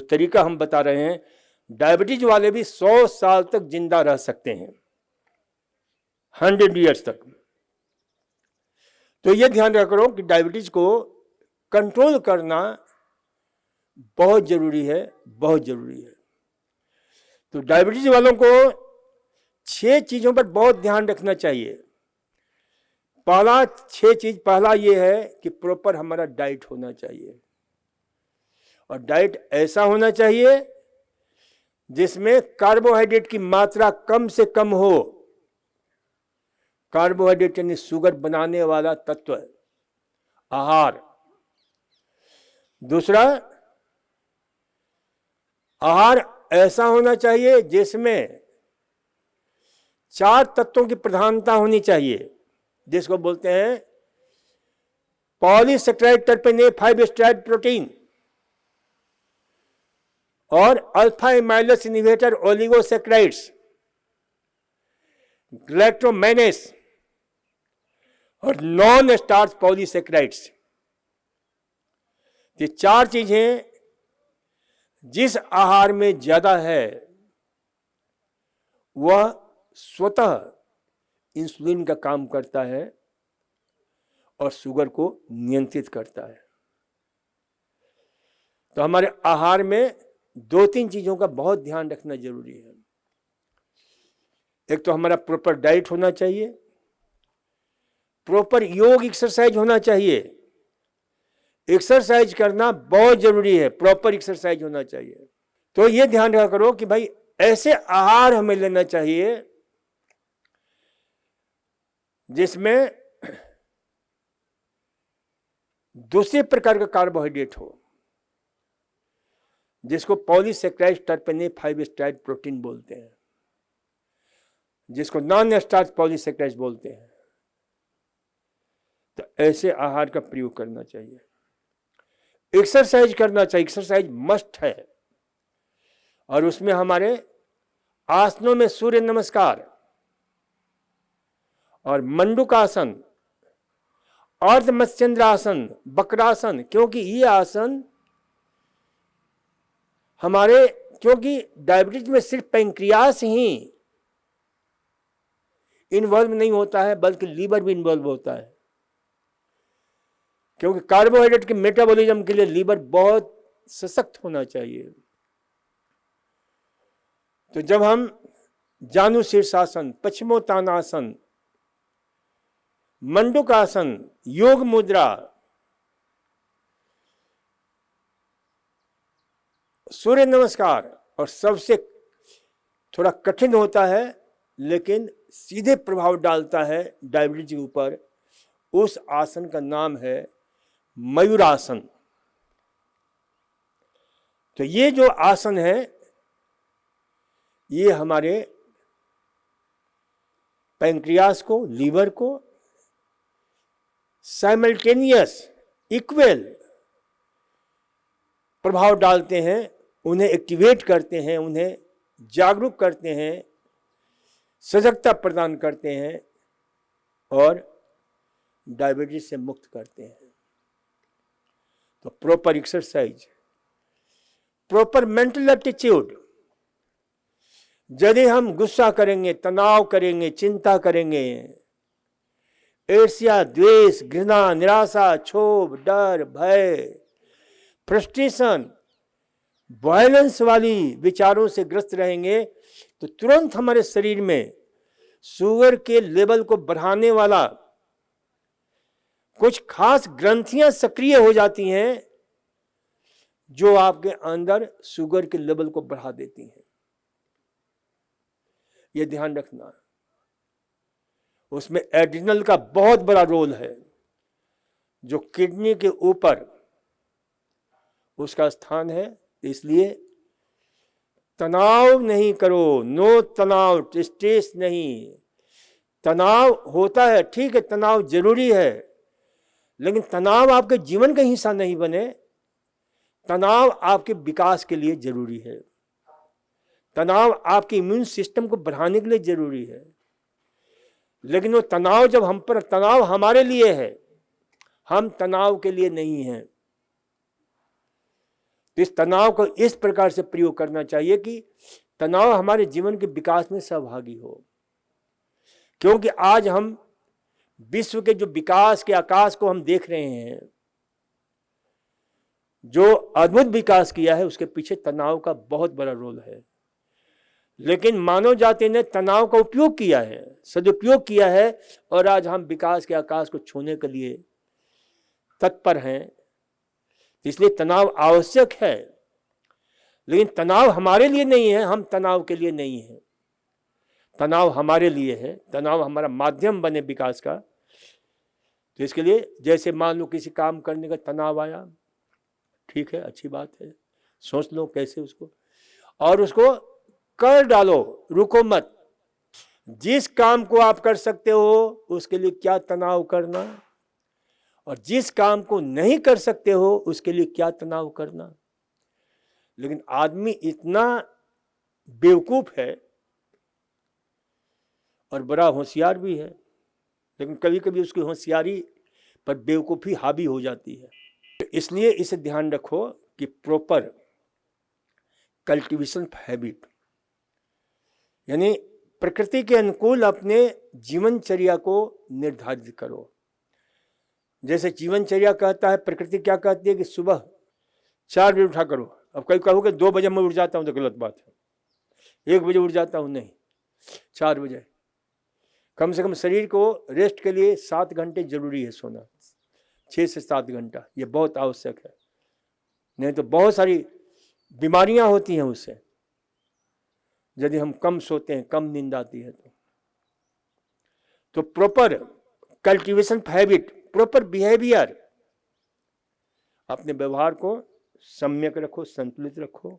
तरीका हम बता रहे हैं, डायबिटीज वाले भी 100 साल तक जिंदा रह सकते हैं, 100 ईयर्स तक। तो ये ध्यान रखो कि डायबिटीज को कंट्रोल करना बहुत जरूरी है, बहुत जरूरी है। तो डायबिटीज वालों को 6 चीजों पर बहुत ध्यान रखना चाहिए। पहला ये है कि प्रॉपर हमारा डाइट होना चाहिए, और डाइट ऐसा होना चाहिए जिसमें कार्बोहाइड्रेट की मात्रा कम से कम हो। कार्बोहाइड्रेट यानी शुगर बनाने वाला तत्व, आहार। दूसरा, आहार ऐसा होना चाहिए जिसमें 4 तत्वों की प्रधानता होनी चाहिए, जिसको बोलते हैं पॉलीसेकेराइड टर्पेन 5 स्ट्रैंड प्रोटीन और अल्फा एमाइलेज इनहिबिटर ओलिगोसेक्राइड्स, ग्लैक्टोमेनेस और नॉन स्टार्च पॉलीसेकेराइड्स। ये 4 चीजें जिस आहार में ज्यादा है वह स्वतः इंसुलिन का काम करता है और शुगर को नियंत्रित करता है। तो हमारे आहार में 2-3 चीजों का बहुत ध्यान रखना जरूरी है। एक तो हमारा प्रॉपर डाइट होना चाहिए, प्रॉपर योग एक्सरसाइज होना चाहिए। एक्सरसाइज करना बहुत जरूरी है, प्रॉपर एक्सरसाइज होना चाहिए। तो ये ध्यान रखा करो कि भाई ऐसे आहार हमें लेना चाहिए जिसमें दूसरे प्रकार का कार्बोहाइड्रेट हो, जिसको पॉलीसेकेराइड टर्पेन 5 स्ट्रैंड प्रोटीन बोलते हैं, जिसको नॉन स्टार्च पॉलीसेकेराइड बोलते हैं। तो ऐसे आहार का प्रयोग करना चाहिए। एक्सरसाइज करना चाहिए, एक्सरसाइज मस्ट है, और उसमें हमारे आसनों में सूर्य नमस्कार और मंडूकासन, अर्धमत्स्येंद्रासन, वक्रासन, क्योंकि ये आसन हमारे, क्योंकि डायबिटीज में सिर्फ पैंक्रियास ही इन्वॉल्व नहीं होता है बल्कि लीवर भी इन्वॉल्व होता है, क्योंकि कार्बोहाइड्रेट के मेटाबॉलिज्म के लिए लीवर बहुत सशक्त होना चाहिए। तो जब हम जानु शीर्षासन, पश्चिमोत्तानासन, मंडूकासन, योग मुद्रा, सूर्य नमस्कार, और सबसे थोड़ा कठिन होता है लेकिन सीधे प्रभाव डालता है डायबिटीज के ऊपर, उस आसन का नाम है मयूरासन। तो ये जो आसन है ये हमारे पैंक्रियास को, लीवर को साइमल्टेनियस, इक्वल प्रभाव डालते हैं, उन्हें एक्टिवेट करते हैं, उन्हें जागरूक करते हैं, सजगता प्रदान करते हैं और डायबिटीज से मुक्त करते हैं। तो proper exercise, proper mental aptitude. यदि हम गुस्सा करेंगे, तनाव करेंगे, चिंता करेंगे, ईर्ष्या, द्वेष, घृणा, निराशा, क्षोभ, डर, भय, फ्रस्ट्रेशन, वायलेंस वाली विचारों से ग्रस्त रहेंगे, तो तुरंत हमारे शरीर में शुगर के लेवल को बढ़ाने वाला कुछ खास ग्रंथियां सक्रिय हो जाती हैं जो आपके अंदर शुगर के लेवल को बढ़ा देती हैं। यह ध्यान रखना। उसमें एड्रिनल का बहुत बड़ा रोल है, जो किडनी के ऊपर उसका स्थान है। इसलिए तनाव नहीं करो, नो तनाव, स्ट्रेस नहीं। तनाव होता है, ठीक है, तनाव जरूरी है, लेकिन तनाव आपके जीवन का हिस्सा नहीं बने। तनाव आपके विकास के लिए जरूरी है, तनाव आपके इम्यून सिस्टम को बढ़ाने के लिए जरूरी है, लेकिन वो तनाव जब हम पर, तनाव हमारे लिए है, हम तनाव के लिए नहीं हैं। तो इस तनाव को इस प्रकार से प्रयोग करना चाहिए कि तनाव हमारे जीवन के विकास में सहभागी हो। क्योंकि आज हम विश्व के जो विकास के आकाश को हम देख रहे हैं, जो अद्भुत विकास किया है, उसके पीछे तनाव का बहुत बड़ा रोल है। लेकिन मानव जाति ने तनाव का उपयोग किया है, सदुपयोग किया है, और आज हम विकास के आकाश को छूने के लिए तत्पर हैं। इसलिए तनाव आवश्यक है, लेकिन तनाव हमारे लिए नहीं है, हम तनाव के लिए नहीं है। तनाव हमारे लिए है, तनाव हमारा माध्यम बने विकास का। तो इसके लिए जैसे मान लो किसी काम करने का तनाव आया, ठीक है, अच्छी बात है, सोच लो कैसे उसको, और उसको कर डालो, रुको मत। जिस काम को आप कर सकते हो उसके लिए क्या तनाव करना, और जिस काम को नहीं कर सकते हो उसके लिए क्या तनाव करना। लेकिन आदमी इतना बेवकूफ है और बड़ा होशियार भी है, लेकिन कभी कभी उसकी होशियारी पर बेवकूफ़ी हावी हो जाती है। तो इसलिए इसे ध्यान रखो कि प्रॉपर कल्टीवेशन ऑफ हैबिट, यानी प्रकृति के अनुकूल अपने जीवनचर्या को निर्धारित करो। जैसे जीवनचर्या कहता है, प्रकृति क्या कहती है कि सुबह 4 बजे उठा करो। अब कहीं कहोगे 2 बजे मैं उठ जाता हूँ तो गलत बात है, 1 बजे उठ जाता हूँ, नहीं, 4 बजे। कम से कम शरीर को रेस्ट के लिए 7 घंटे जरूरी है सोना, 6 से 7 घंटा, ये बहुत आवश्यक है। नहीं तो बहुत सारी बीमारियां होती हैं उससे, यदि हम कम सोते हैं, कम नींद आती है तो proper cultivation habit, proper behaviour, अपने व्यवहार को सम्यक रखो, संतुलित रखो।